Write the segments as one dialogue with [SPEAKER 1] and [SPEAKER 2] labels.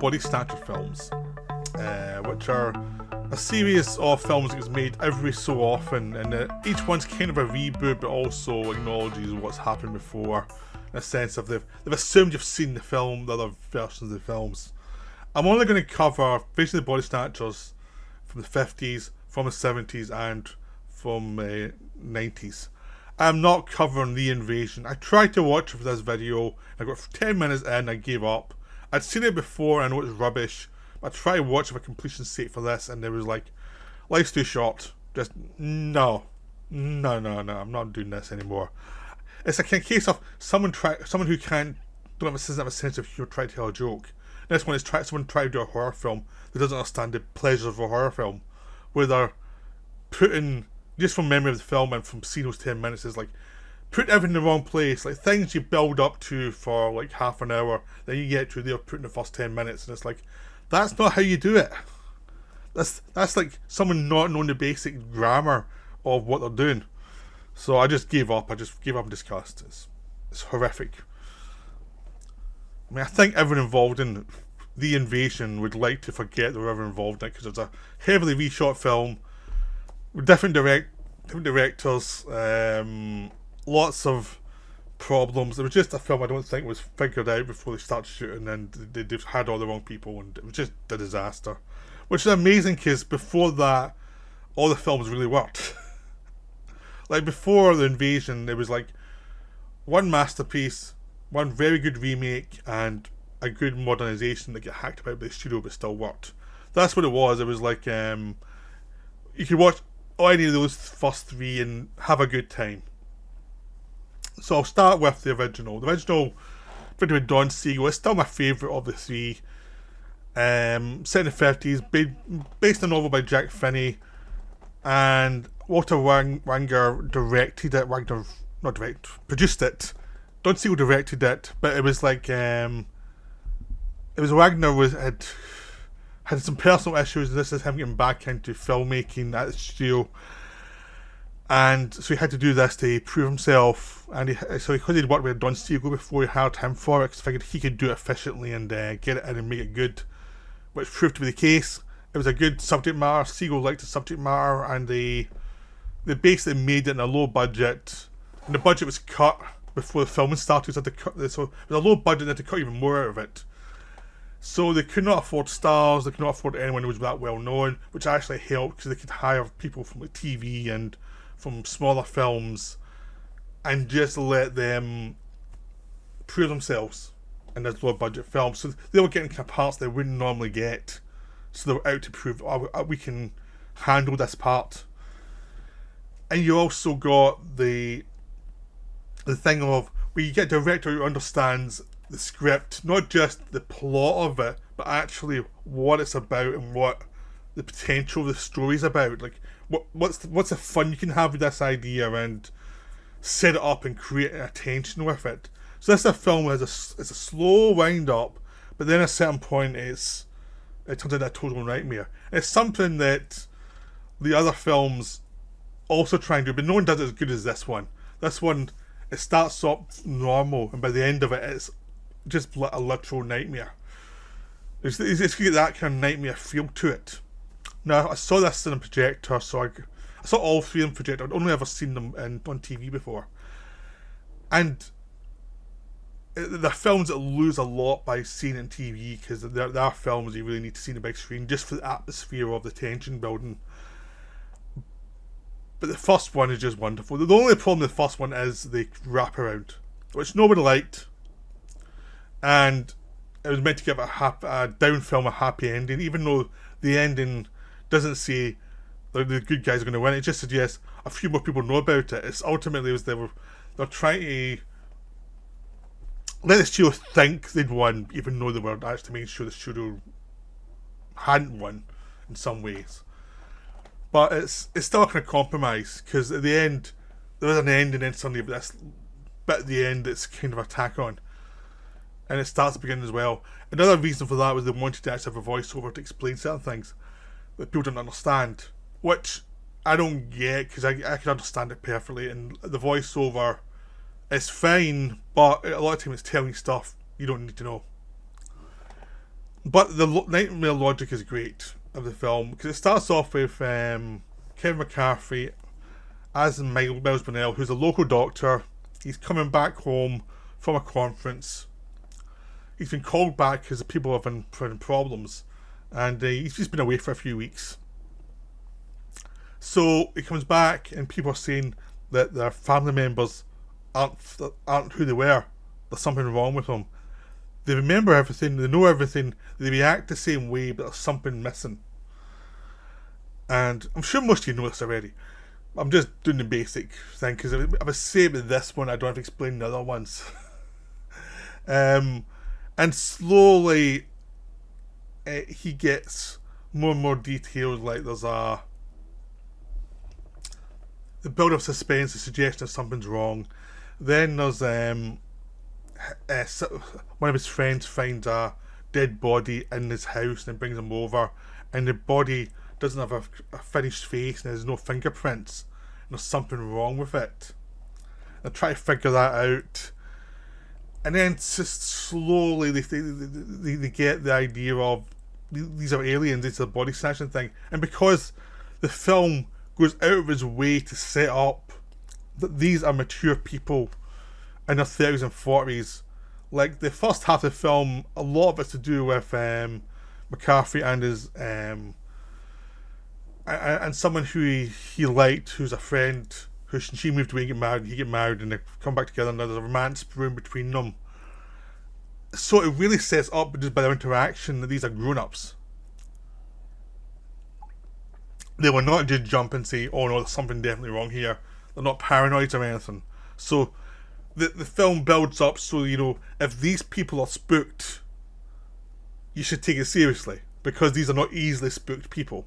[SPEAKER 1] Body Snatcher films, which are a series of films that is made every so often, and each one's kind of a reboot, but also acknowledges what's happened before, in a sense of they've assumed you've seen the film, the other versions of the films. I'm only going to cover basically the Body Snatchers from the 50s, from the 70s, and from 90s. I'm not covering The Invasion. I tried to watch it for this video. I got 10 minutes in, I gave up. I'd seen it before, I know it's rubbish. I tried to watch it for completion's sake for this, and there was like, life's too short. Just, no, I'm not doing this anymore. It's a case of someone who doesn't have a sense of humor try to tell a joke. This one is someone trying to do a horror film that doesn't understand the pleasures of a horror film, where they're putting, just from memory of the film and from seeing those 10 minutes, is like put everything in the wrong place. Like things you build up to for like half an hour, then you get to they're putting the first 10 minutes, and it's like, that's not how you do it. That's like someone not knowing the basic grammar of what they're doing. So I just gave up. In disgust. It's horrific. I mean, I think everyone involved in The Invasion would like to forget they were ever involved in it, because it's a heavily reshot film with different directors, lots of problems. It was just a film I don't think was figured out before they started shooting, and they've had all the wrong people, and it was just a disaster. Which is amazing, because before that, all the films really worked. Like before The Invasion, it was like one masterpiece, one very good remake, and a good modernisation that got hacked about by the studio but still worked. That's what it was. It was like you could watch any of those first three and have a good time. So I'll start with the original. The original, written with Don Siegal, is still my favourite of the three. Set in the 50s, based on a novel by Jack Finney, and Walter Wanger directed it. Produced it. Don Siegel directed it, but it was like it was Wagner had some personal issues, and this is him getting back into filmmaking at the studio, and so he had to do this to prove himself. And because he'd worked with Don Siegel before, he hired him for it because he figured he could do it efficiently and get it in and make it good, which proved to be the case. It was a good subject matter. Siegel liked the subject matter, and they basically made it in a low budget, and the budget was cut before the filming started, so it was a low budget, and they had to cut even more out of it. So they could not afford stars, they could not afford anyone who was that well known, which actually helped because they could hire people from like TV and from smaller films and just let them prove themselves in this low budget film. So they were getting kind of parts they wouldn't normally get. So they were out to prove, we can handle this part. And you also got the thing of where you get a director who understands the script, not just the plot of it, but actually what it's about and what the potential of the story's about. Like what's the fun you can have with this idea, and set it up and create a tension with it. So this is a film that it's a slow wind up, but then at a certain point it turns into a total nightmare. And it's something that the other films also try and do, but no one does it as good as this one. This one, it starts up normal, and by the end of it, it's just a literal nightmare. It's got that kind of nightmare feel to it. Now, I saw this in a projector, so I saw all three in projector. I'd only ever seen them on TV before. And the films that lose a lot by seeing it on TV, because there are films you really need to see on the big screen just for the atmosphere of the tension building. But the first one is just wonderful. The only problem with the first one is the wraparound, which nobody liked. And it was meant to give a down film a happy ending, even though the ending doesn't say the good guys are going to win. It just suggests a few more people know about it. It's ultimately they're trying to let the studio think they'd won, even though they were actually making sure the studio hadn't won in some ways. But it's still a kind of compromise, because at the end there is an end, and then suddenly this bit at the end it's kind of a tack on, and it starts at the beginning as well. Another reason for that was they wanted to actually have a voiceover to explain certain things that people didn't understand, which I don't get, because I can understand it perfectly, and the voiceover is fine, but a lot of times it's telling stuff you don't need to know. But the nightmare logic is great of the film because it starts off with Kevin McCarthy as Miles Burnell, who's a local doctor. He's coming back home from a conference. He's been called back because the people have been having problems, and he's just been away for a few weeks. So he comes back, and people are saying that their family members aren't who they were. There's something wrong with them. They remember everything, they know everything, they react the same way, but there's something missing. And I'm sure most of you know this already. I'm just doing the basic thing, because if I say with this one, I don't have to explain the other ones. And slowly, he gets more and more details, like there's the build of suspense, the suggestion that something's wrong. Then there's one of his friends finds a dead body in his house and brings him over, and the body doesn't have a finished face and there's no fingerprints, and there's something wrong with it. I try to figure that out, and then just slowly they get the idea of these are aliens, it's a body snatching thing. And because the film goes out of its way to set up that these are mature people in their 30s and 40s, like the first half of the film, a lot of it's to do with McCarthy and his and someone who he liked, who's a friend, who she moved away and get married, and he get married, and they come back together, and there's a romance brewing between them. So it really sets up just by their interaction that these are grown-ups. They will not just jump and say, oh no, there's something definitely wrong here. They're not paranoid or anything. So the film builds up so, you know, if these people are spooked, you should take it seriously, because these are not easily spooked people.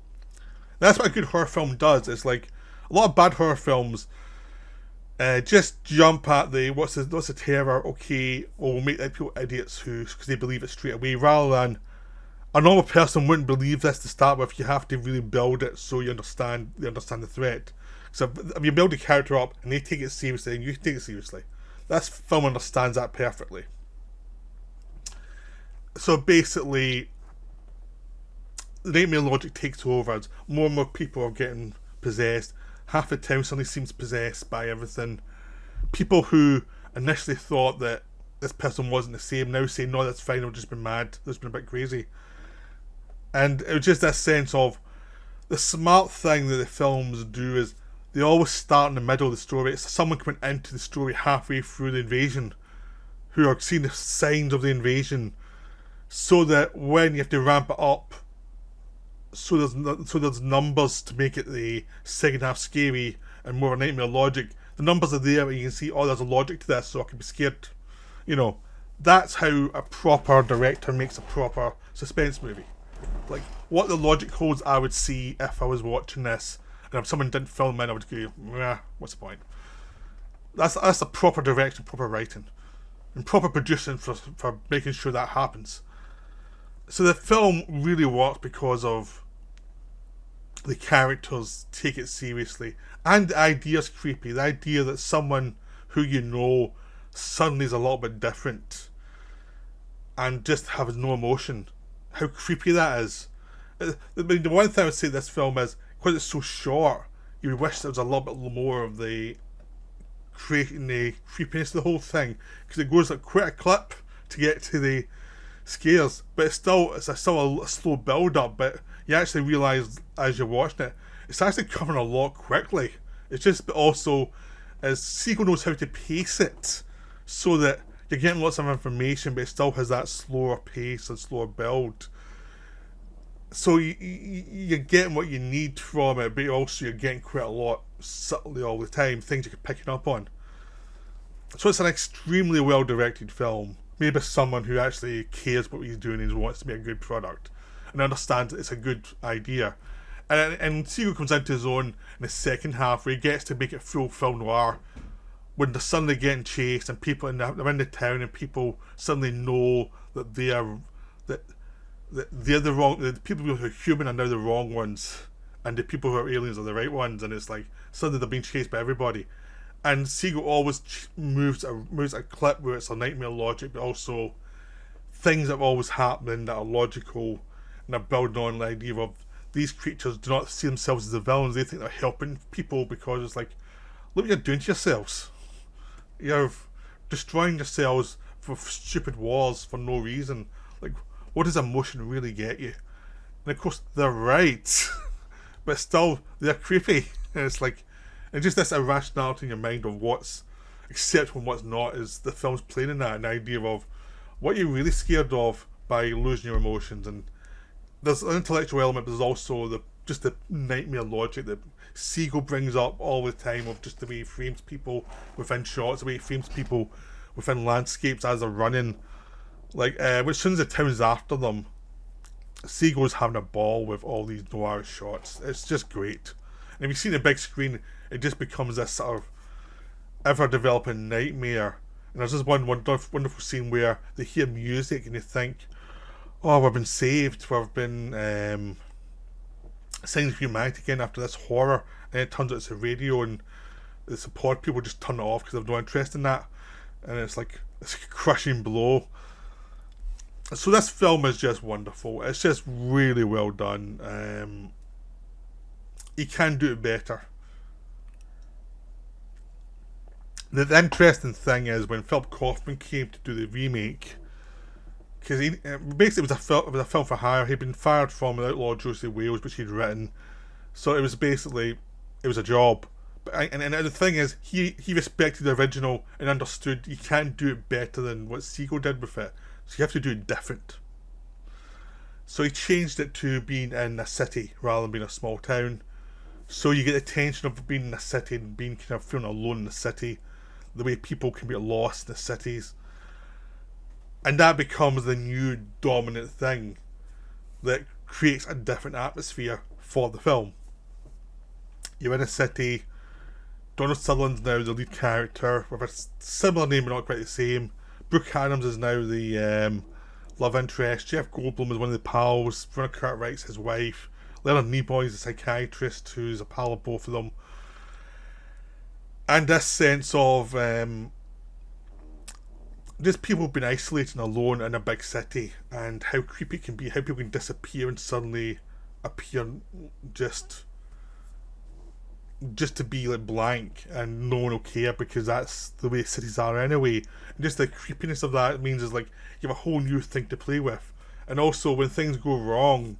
[SPEAKER 1] That's what a good horror film does. It's like a lot of bad horror films just jump at the what's the terror, okay, or we'll make people idiots because they believe it straight away, rather than a normal person wouldn't believe this to start with. You have to really build it so they understand the threat. So if you build a character up and they take it seriously, and you take it seriously, this film understands that perfectly. So basically, the nightmare logic takes over as more and more people are getting possessed. Half the town suddenly seems possessed by everything. People who initially thought that this person wasn't the same now say, no, that's fine, I've just been mad, I've just been a bit crazy. And it was just this sense of the smart thing that the films do is they always start in the middle of the story. It's someone coming into the story halfway through the invasion who are seeing the signs of the invasion, so that when you have to ramp it up, so there's numbers to make it the second half scary and more of a nightmare logic. The numbers are there, and you can see, oh, there's a logic to this, so I can be scared. You know, that's how a proper director makes a proper suspense movie. Like, what the logic holds, I would see if I was watching this, and if someone didn't film it, I would go, nah, what's the point? That's a proper direction, proper writing, and proper producing for making sure that happens. So the film really works because of the characters take it seriously, and the idea's creepy. The idea that someone who you know suddenly is a little bit different and just has no emotion. How creepy that is. I mean, the one thing I would say this film is, because it's so short, you would wish there was a little bit more of the creating the creepiness of the whole thing, because it goes at quite a clip to get to the scares, but it's still a slow build up. But you actually realise as you're watching it, it's actually coming a lot quickly. It's just, but also as Siegal knows how to pace it so that you're getting lots of information, but it still has that slower pace and slower build. So you're getting what you need from it, but also you're getting quite a lot subtly all the time, things you're picking up on. So it's an extremely well directed film, made by someone who actually cares what he's doing and wants to make a good product and understands that it's a good idea. And Siegal comes into his own in the second half, where he gets to make it full film noir, when they're suddenly getting chased and people they're in the town, and people suddenly know that they're the wrong, the people who are human are now the wrong ones, and the people who are aliens are the right ones, and it's like suddenly they're being chased by everybody. And Siegal always moves a clip where it's a nightmare logic, but also things that are always happening that are logical, and are building on the idea of these creatures do not see themselves as the villains. They think they're helping people because it's like, look what you're doing to yourselves. You're destroying yourselves for stupid wars for no reason. Like, what does emotion really get you? And of course, they're right. But still, they're creepy. And it's like, and just this irrationality in your mind of what's acceptable and what's not is the film's playing in that, an idea of what you're really scared of by losing your emotions. And there's an intellectual element, but there's also the nightmare logic that Siegal brings up all the time of just the way he frames people within shots, the way he frames people within landscapes as they're running. Like, as soon as the town's after them, Siegal's having a ball with all these noir shots. It's just great. And if you see the big screen, it just becomes this sort of ever-developing nightmare. And there's this one wonderful scene where they hear music and they think, oh, we've been saved, we've been signed to humanity again after this horror. And it turns out it's a radio, and the support people just turn it off because they've no interest in that. And it's like this crushing blow. So this film is just wonderful. It's just really well done. He can do it better. The interesting thing is when Phillip Kaufman came to do the remake, because basically it was a film for hire. He'd been fired from Outlaw Josie Wales, which he'd written, so it was a job. And the thing is, he respected the original and understood you can't do it better than what Siegal did with it, so you have to do it different. So he changed it to being in a city rather than being a small town. So you get the tension of being in a city and being kind of feeling alone in the city, the way people can be lost in the cities. And that becomes the new dominant thing that creates a different atmosphere for the film. You're in a city. Donald Sutherland's now the lead character with a similar name but not quite the same. Brooke Adams is now the love interest. Jeff Goldblum is one of the pals. Veronica Cartwright's his wife. Leonard Nimoy is a psychiatrist who's a pal of both of them. And this sense of just people being isolated and alone in a big city, and how creepy it can be, how people can disappear and suddenly appear just to be like blank, and no one will care because that's the way cities are anyway. And just the creepiness of that means is like you have a whole new thing to play with. And also when things go wrong,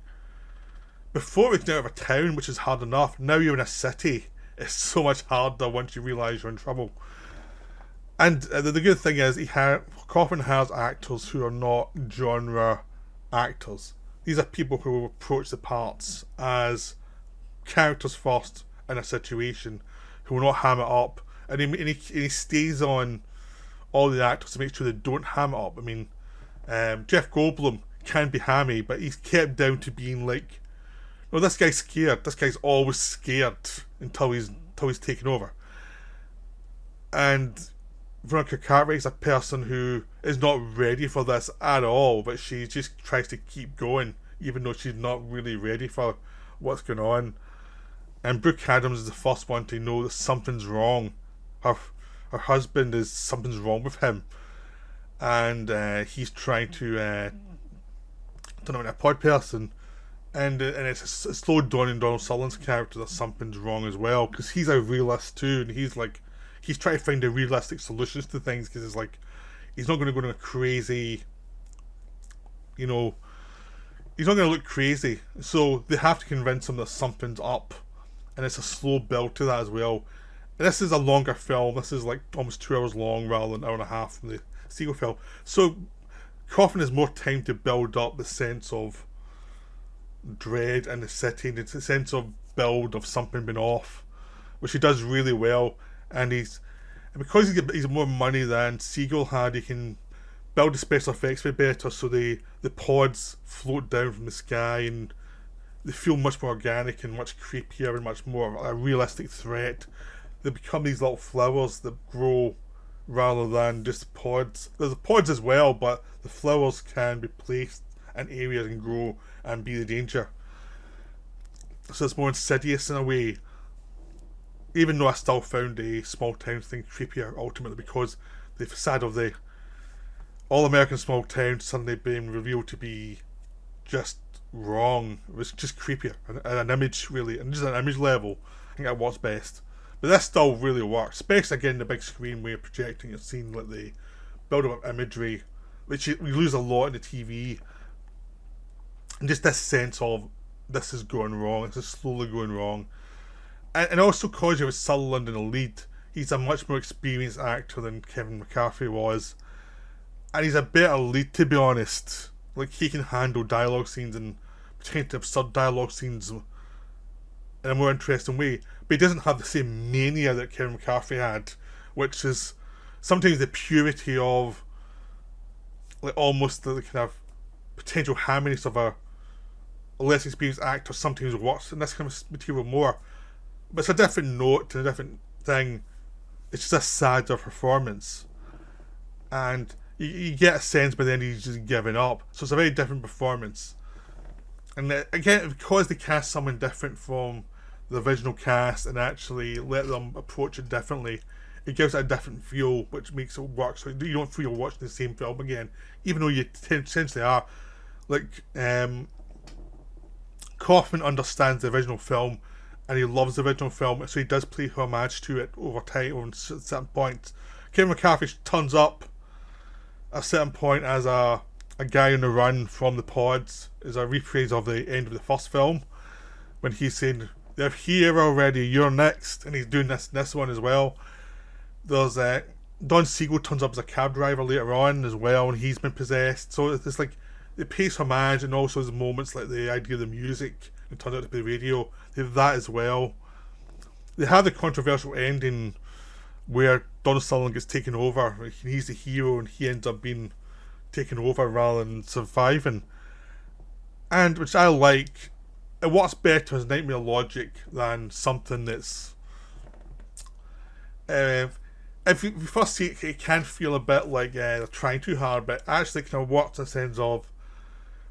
[SPEAKER 1] before we get out of a town, which is hard enough, now you're in a city. It's so much harder once you realise you're in trouble. And the good thing is, Kaufman has actors who are not genre actors. These are people who approach the parts as characters first in a situation, who will not ham it up. And he stays on all the actors to make sure they don't ham it up. I mean, Jeff Goldblum can be hammy, but he's kept down to being like, no, this guy's scared. This guy's always scared until he's taken over. And Veronica Cartwright's a person who is not ready for this at all, but she just tries to keep going, even though she's not really ready for what's going on. And Brooke Adams is the first one to know that something's wrong. Her something's wrong with him, and he's trying to turn him into a pod person. And it's slow dawning Donald Sutherland's character that something's wrong as well, because he's a realist too, and he's trying to find the realistic solutions to things, because it's like he's not going to go into a crazy, he's not going to look crazy, so they have to convince him that something's up, and it's a slow build to that as well. And this is a longer film. This is like almost 2 hours long rather than an hour and a half from the Siegal film, so Kaufman has more time to build up the sense of dread in the city, and it's a sense of build of something being off, which he does really well. And because he's more money than Siegal had, he can build the special effects a bit better, so the pods float down from the sky and they feel much more organic and much creepier and much more a realistic threat. They become these little flowers that grow rather than just pods. There's the pods as well, but the flowers can be placed in areas and grow and be the danger. So it's more insidious in a way, even though I still found a small town thing creepier ultimately, because the facade of the All American Small Town suddenly being revealed to be just wrong. It was just creepier. An image, really, and just an image level, I think that works best. But this still really works, especially again the big screen where you're projecting a scene like the build up imagery, which we lose a lot in the TV. And just this sense of this is going wrong, this is slowly going wrong. And also because you have Sutherland in the lead, he's a much more experienced actor than Kevin McCarthy was. And he's a better lead, to be honest. Like, he can handle dialogue scenes and potentially absurd dialogue scenes in a more interesting way. But he doesn't have the same mania that Kevin McCarthy had, which is sometimes the purity of, like, almost the kind of potential hamminess of a less experienced actor sometimes works in this kind of material more. But it's a different note and a different thing. It's just a sadder performance. And you get a sense by the end he's just giving up. So it's a very different performance. And again, because they cast someone different from the original cast and actually let them approach it differently, it gives it a different feel, which makes it work. So you don't feel you're watching the same film again, even though you essentially are. Like, Kaufman understands the original film and he loves the original film, so he does play homage to it over time, over certain points. Kevin McCarthy turns up at a certain point as a guy on the run from the pods, is a rephrase of the end of the first film, when he's saying, "They're here already, you're next," and he's doing this one as well. There's Don Siegal turns up as a cab driver later on as well, and he's been possessed. So it's like it pays homage, and also there's moments like the idea of the music, it turns out to be the radio. They have that as well. They have the controversial ending where Don Sutherland gets taken over. He's the hero and he ends up being taken over rather than surviving. And which I like. It works better as Nightmare Logic than something that's... if you first see it, it can feel a bit like they're trying too hard, but actually it kind of works in the sense of,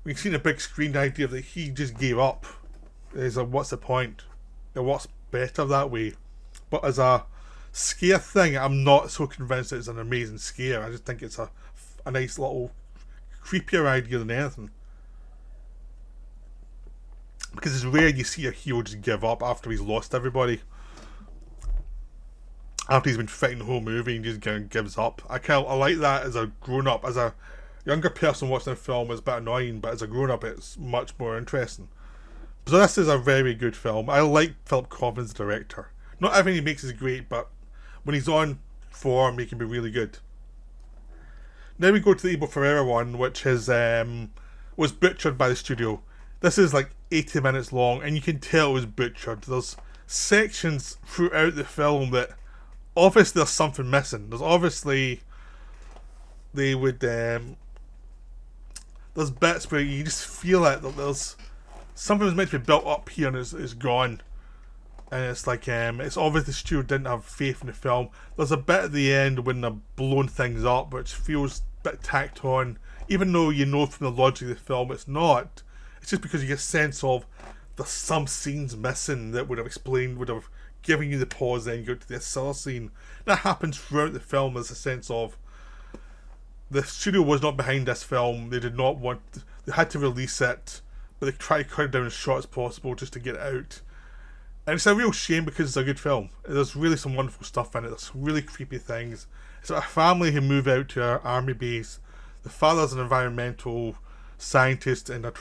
[SPEAKER 1] we can see the big screen, the idea that he just gave up. Is like, what's the point? It works better that way. But as a scare thing, I'm not so convinced that it's an amazing scare. I just think it's a nice little creepier idea than anything. Because it's rare you see a hero just give up after he's lost everybody. After he's been fighting the whole movie and just kind of gives up. I like that as a grown up. As a younger person watching the film, it's a bit annoying, but as a grown up, it's much more interesting. So this is a very good film. I like Phillip Kaufman as a director. Not everything he makes is great, but when he's on form, he can be really good. Now we go to the Abel Ferrera one, which is was butchered by the studio. This is like 80 minutes long, and you can tell it was butchered. There's sections throughout the film that obviously there's something missing. There's obviously they would there's bits where you just feel it, that there's something was meant to be built up here and is gone. And it's like, it's obvious the studio didn't have faith in the film. There's a bit at the end when they're blowing things up, which feels a bit tacked on. Even though you know from the logic of the film it's not. It's just because you get a sense of there's some scenes missing that would have given you the pause, then you go to this other scene. That happens throughout the film. There's a sense of the studio was not behind this film. They did not want... They had to release it, but they tried to cut it down as short as possible just to get it out. And it's a real shame because it's a good film. There's really some wonderful stuff in it. There's really creepy things. It's about a family who move out to an army base. The father's an environmental scientist in a